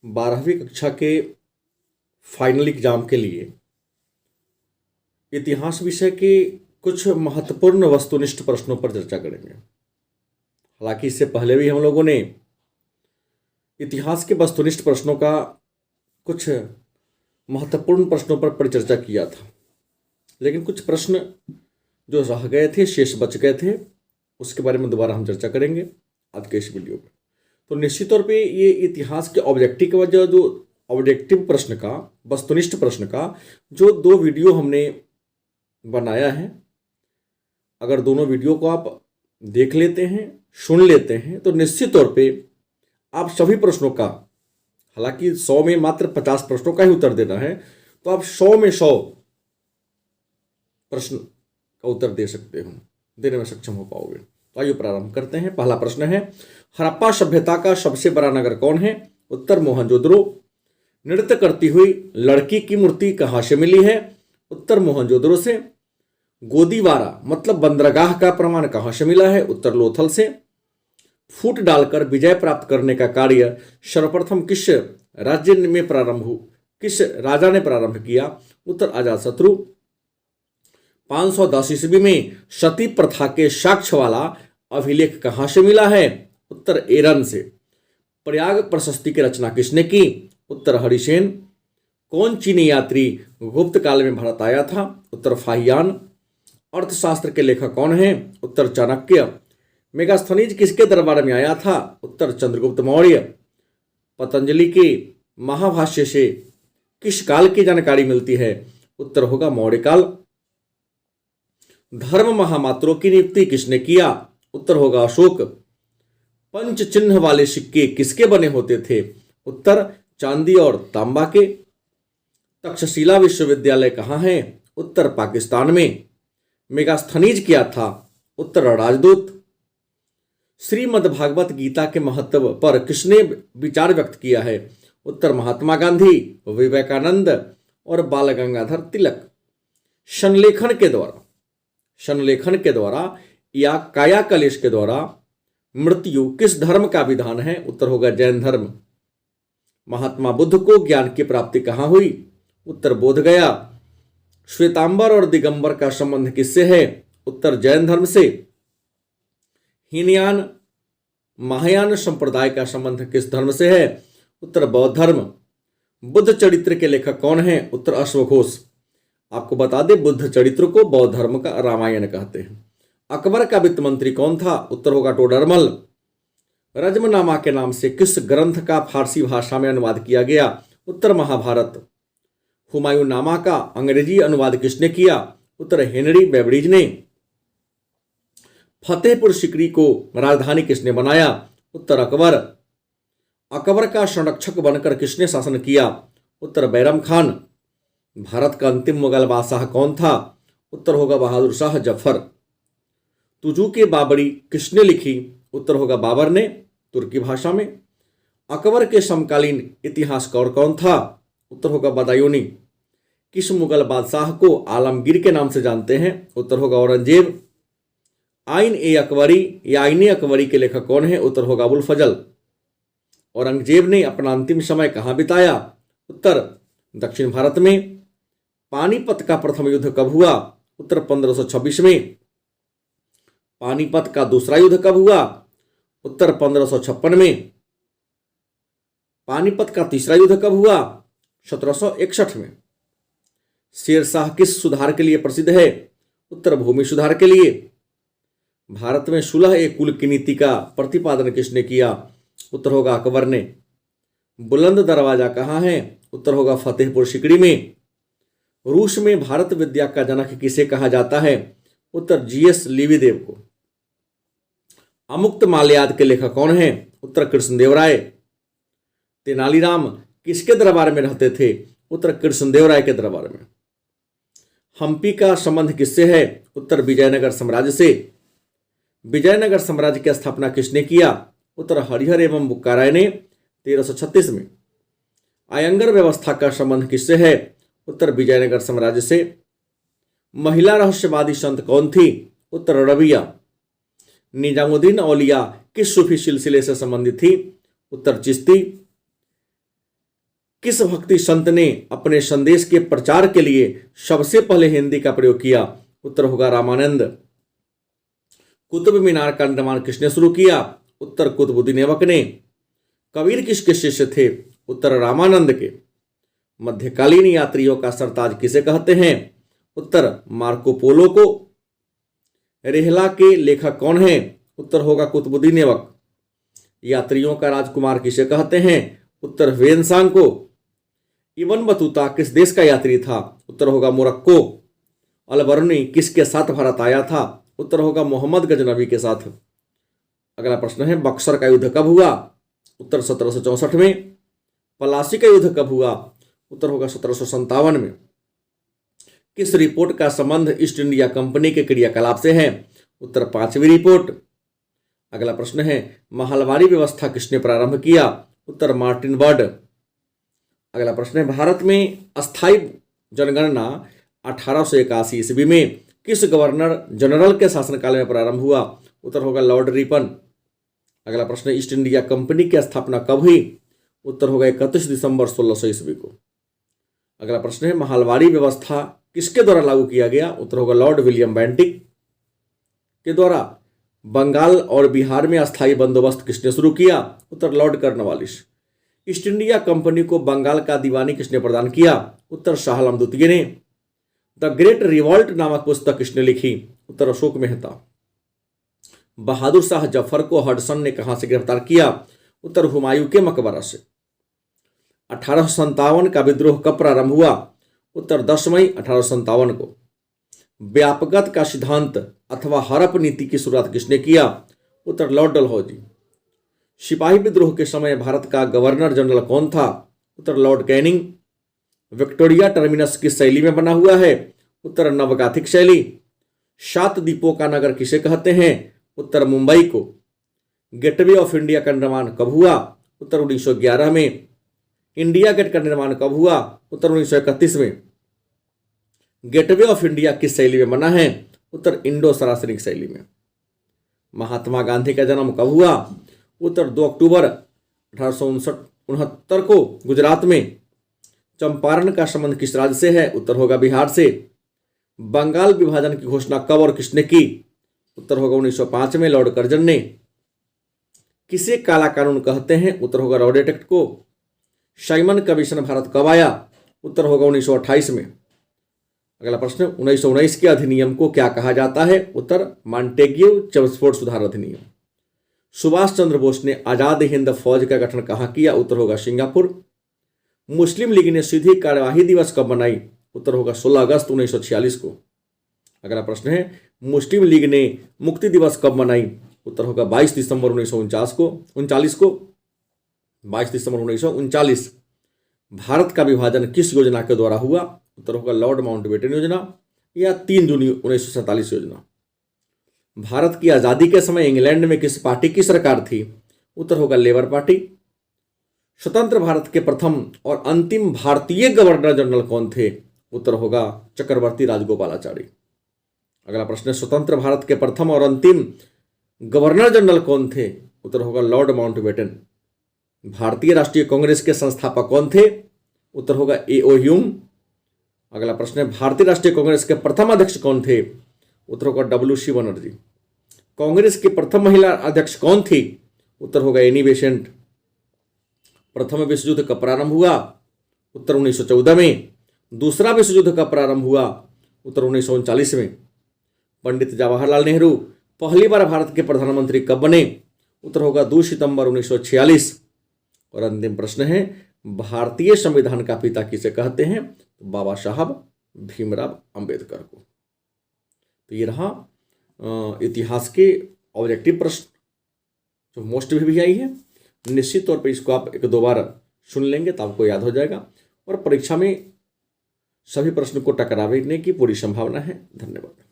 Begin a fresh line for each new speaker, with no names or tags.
12वीं कक्षा के फाइनल एग्जाम के लिए इतिहास विषय के कुछ महत्वपूर्ण वस्तुनिष्ठ प्रश्नों पर चर्चा करेंगे। हालांकि इससे पहले भी हम लोगों ने इतिहास के वस्तुनिष्ठ प्रश्नों का कुछ महत्वपूर्ण प्रश्नों पर परिचर्चा किया था, लेकिन कुछ प्रश्न जो रह गए थे, शेष बच गए थे, उसके बारे में दोबारा हम चर्चा करेंगे आज के इस वीडियो में। तो निश्चित तौर पे ये इतिहास के ऑब्जेक्टिव प्रश्न का, वस्तुनिष्ठ प्रश्न का जो 2 वीडियो हमने बनाया है, अगर दोनों वीडियो को आप देख लेते हैं, सुन लेते हैं, तो निश्चित तौर पे आप सभी प्रश्नों का, हालांकि 100 में मात्र 50 प्रश्नों का ही उत्तर देना है, तो आप 100 में 100 प्रश्न का उत्तर दे सकते हो, देने में सक्षम हो पाओगे। तो आइए प्रारंभ करते हैं। पहला प्रश्न है, हड़प्पा सभ्यता का सबसे बड़ा नगर कौन है? उत्तर मोहनजोदड़ो। नृत्य करती हुई लड़की की मूर्ति कहाँ से मिली है? उत्तर मोहनजोदड़ो से। गोदीवारा मतलब बंदरगाह का प्रमाण कहाँ से मिला है? उत्तर लोथल से। फूट डालकर विजय प्राप्त करने का कार्य सर्वप्रथम किस राज्य में किस राजा ने प्रारंभ किया? उत्तर अजातशत्रु। 510 ईस्वी में सती प्रथा के साक्ष्य वाला अभिलेख कहाँ से मिला है? उत्तर एरन से। प्रयाग प्रशस्ति की रचना किसने की? उत्तर हरिसेन। कौन चीनी यात्री गुप्त काल में भारत आया था? उत्तर फाहियान। अर्थशास्त्र के लेखक कौन हैं? उत्तर चाणक्य। मेगास्थनीज किसके दरबार में आया था? उत्तर चंद्रगुप्त मौर्य। पतंजलि के महाभाष्य से किस काल की जानकारी मिलती है? उत्तर होगा मौर्य काल। धर्म महामात्रों की नियुक्ति किसने किया? उत्तर होगा अशोक। पंच चिन्ह वाले सिक्के किसके बने होते थे? उत्तर चांदी और तांबा के। तक्षशिला विश्वविद्यालय कहाँ है? उत्तर पाकिस्तान में। मेगास्थनीज क्या था? उत्तर राजदूत। श्रीमद्भागवत गीता के महत्व पर किसने विचार व्यक्त किया है? उत्तर महात्मा गांधी, विवेकानंद और बाल गंगाधर तिलक। संलेखन के द्वारा या कायाकलेश के द्वारा मृत्यु किस धर्म का विधान है? उत्तर होगा जैन धर्म। महात्मा बुद्ध को ज्ञान की प्राप्ति कहाँ हुई? उत्तर बोधगया। श्वेतांबर और दिगंबर का संबंध किससे है? उत्तर जैन धर्म से। हीनयान महायान संप्रदाय का संबंध किस धर्म से है? उत्तर बौद्ध धर्म। बुद्ध चरित्र के लेखक कौन है? उत्तर अश्वघोष। आपको बता दें, बुद्ध चरित्र को बौद्ध धर्म का रामायण कहते हैं। अकबर का वित्त मंत्री कौन था? उत्तर होगा टोडरमल। रज्मनामा के नाम से किस ग्रंथ का फारसी भाषा में अनुवाद किया गया? उत्तर महाभारत। हुमायूं नामा का अंग्रेजी अनुवाद किसने किया? उत्तर हेनरी बेबरिज ने। फतेहपुर सिकरी को राजधानी किसने बनाया? उत्तर अकबर। अकबर का संरक्षक बनकर किसने शासन किया? उत्तर बैरम खान। भारत का अंतिम मुगल बादशाह कौन था? उत्तर होगा बहादुर शाह जफर। तुजू के बाबरी किसने लिखी? उत्तर होगा बाबर ने, तुर्की भाषा में। अकबर के समकालीन इतिहासकार कौन था? उत्तर होगा बदायूनी। किस मुगल बादशाह को आलमगीर के नाम से जानते हैं? उत्तर होगा औरंगजेब। आईन अकबरी के लेखक कौन है? उत्तर होगा अबुल फजल। औरंगजेब ने अपना अंतिम समय कहाँ बिताया? उत्तर दक्षिण भारत में। पानीपत का प्रथम युद्ध कब हुआ? उत्तर 1526 में। पानीपत का दूसरा युद्ध कब हुआ? उत्तर 1556 में। पानीपत का तीसरा युद्ध कब हुआ? 1761 में। शेरशाह किस सुधार के लिए प्रसिद्ध है? उत्तर भूमि सुधार के लिए। भारत में सुलह ए कुल की नीति का प्रतिपादन किसने किया? उत्तर होगा अकबर ने। बुलंद दरवाजा कहाँ है? उत्तर होगा फतेहपुर सिकरी में। रूस में भारत विद्या का जनक किसे कहा जाता है? उत्तर जीएस लिविदेव को। अमुक्त माल्याद के लेखक कौन है? उत्तर कृष्णदेवराय। तेनालीराम किसके दरबार में रहते थे? उत्तर कृष्णदेवराय के दरबार में। हम्पी का संबंध किससे है? उत्तर विजयनगर साम्राज्य से। विजयनगर साम्राज्य की स्थापना किसने किया? उत्तर हरिहर एवं बुक्काराय ने 1336 में। आयंगर व्यवस्था का संबंध किससे है? उत्तर विजयनगर साम्राज्य से। महिला रहस्यवादी संत कौन थी? उत्तर रबिया। निजामुद्दीन औलिया किस सूफी सिलसिले से संबंधित थी? उत्तर चिश्ती। किस भक्ति संत ने अपने संदेश के प्रचार के लिए सबसे पहले हिंदी का प्रयोग किया? उत्तर होगा रामानंद। कुतुब मीनार का निर्माण किसने शुरू किया? उत्तर कुतुबुद्दीन ऐबक ने। कबीर किसके शिष्य थे? उत्तर रामानंद के। मध्यकालीन यात्रियों का सरताज किसे कहते हैं? उत्तर मार्को पोलो को। रेहला के लेखक कौन हैं? उत्तर होगा कुतुबुद्दीन ऐबक। यात्रियों का राजकुमार किसे कहते हैं? उत्तर ह्वेनसांग को। इब्न बतूता किस देश का यात्री था? उत्तर होगा मोरक्को। अलबरूनी किसके साथ भारत आया था? उत्तर होगा मोहम्मद गजनबी के साथ। अगला प्रश्न है बक्सर का युद्ध कब हुआ? उत्तर 1764 में। पलासी का युद्ध कब हुआ? उत्तर होगा 1757 में। किस रिपोर्ट का संबंध ईस्ट इंडिया कंपनी के क्रियाकलाप से है? उत्तर 5वीं रिपोर्ट। अगला प्रश्न है महलवारी व्यवस्था किसने प्रारंभ किया? उत्तर मार्टिन बर्ड। अगला प्रश्न है भारत में अस्थायी जनगणना 1881 ईस्वी में किस गवर्नर जनरल के शासनकाल में प्रारंभ हुआ? उत्तर होगा लॉर्ड रिपन। अगला प्रश्न है ईस्ट इंडिया कंपनी की स्थापना कब हुई? उत्तर होगा 31 दिसंबर 1600 ईस्वी को। अगला प्रश्न है महलवारी व्यवस्था किसके द्वारा लागू किया गया? उत्तर होगा लॉर्ड विलियम बेंटिक के द्वारा। बंगाल और बिहार में अस्थायी बंदोबस्त किसने शुरू किया? उत्तर Lord Cornwallis. East India company को बंगाल का दीवानी किसने प्रदान किया? उत्तर शाह आलम द्वितीय ने। द ग्रेट रिवॉल्ट नामक पुस्तक किसने लिखी? उत्तर अशोक मेहता। बहादुर शाह जफर को हडसन ने कहां से गिरफ्तार किया? उत्तर हुमायूं के मकबरा से। 1857 का विद्रोह कब प्रारंभ हुआ? उत्तर 10 मई 1857 को। व्यापकता का सिद्धांत अथवा हड़प नीति की शुरुआत किसने किया? उत्तर लॉर्ड डलहौजी। सिपाही विद्रोह के समय भारत का गवर्नर जनरल कौन था? उत्तर लॉर्ड कैनिंग। विक्टोरिया टर्मिनस किस शैली में बना हुआ है? उत्तर नवगाथिक शैली। 7 द्वीपों का नगर किसे कहते हैं? उत्तर मुंबई को। गेटवे ऑफ इंडिया का निर्माण कब हुआ? उत्तर 1911 में। इंडिया गेट का निर्माण कब हुआ? उत्तर 1931 में। गेटवे ऑफ इंडिया किस शैली में बना है? उत्तर इंडो सरासनिक शैली में। महात्मा गांधी का जन्म कब हुआ? उत्तर 2 अक्टूबर 1869 को गुजरात में। चंपारण का संबंध किस राज्य से है? उत्तर होगा बिहार से। बंगाल विभाजन की घोषणा कब और किसने की? उत्तर होगा 1905 में लॉर्ड कर्जन ने। किसे काला कानून कहते हैं? उत्तर होगा रॉडेट एक्ट को। साइमन कमीशन भारत कब आया? उत्तर होगा 1928 में। अगला प्रश्न 1919 के अधिनियम को क्या कहा जाता है? उत्तर मॉन्टेग्यू चेम्सफोर्ड सुधार अधिनियम। सुभाष चंद्र बोस ने आजाद हिंद फौज का गठन कहाँ किया? उत्तर होगा सिंगापुर। मुस्लिम लीग ने सीधी कार्यवाही दिवस कब मनाई? उत्तर होगा 16 अगस्त 1946 को। अगला प्रश्न है मुस्लिम लीग ने मुक्ति दिवस कब मनाई? उत्तर होगा 22 दिसंबर 1949 को। 22 दिसंबर 1939। भारत का विभाजन किस योजना के द्वारा हुआ? उत्तर होगा लॉर्ड माउंटबेटन योजना या 3 जून 1947 योजना। भारत की आज़ादी के समय इंग्लैंड में किस पार्टी की सरकार थी? उत्तर होगा लेबर पार्टी। स्वतंत्र भारत के प्रथम और अंतिम भारतीय गवर्नर जनरल कौन थे? उत्तर होगा चक्रवर्ती राजगोपालाचारी। अगला प्रश्न है स्वतंत्र भारत के प्रथम और अंतिम गवर्नर जनरल कौन थे? उत्तर होगा लॉर्ड माउंटबेटन। भारतीय राष्ट्रीय कांग्रेस के संस्थापक कौन थे? उत्तर होगा A.O. ह्यूम। अगला प्रश्न है भारतीय राष्ट्रीय कांग्रेस के प्रथम अध्यक्ष कौन थे? उत्तर होगा W.C. बनर्जी। कांग्रेस की प्रथम महिला अध्यक्ष कौन थी? उत्तर होगा एनी बेसेंट। प्रथम विश्व युद्ध कब प्रारंभ हुआ? उत्तर 1914 में। दूसरा विश्व युद्ध कब प्रारंभ हुआ? उत्तर 1939 में। पंडित जवाहरलाल नेहरू पहली बार भारत के प्रधानमंत्री कब बने? उत्तर होगा 2 सितंबर 1946। और अंतिम प्रश्न है भारतीय संविधान का पिता किसे कहते हैं? तो बाबा साहब भीमराव अंबेडकर को। तो ये रहा इतिहास के ऑब्जेक्टिव प्रश्न जो मोस्ट भी आई है। निश्चित तौर पर इसको आप 1-2 बार सुन लेंगे तो आपको याद हो जाएगा और परीक्षा में सभी प्रश्न को टकराने की पूरी संभावना है। धन्यवाद।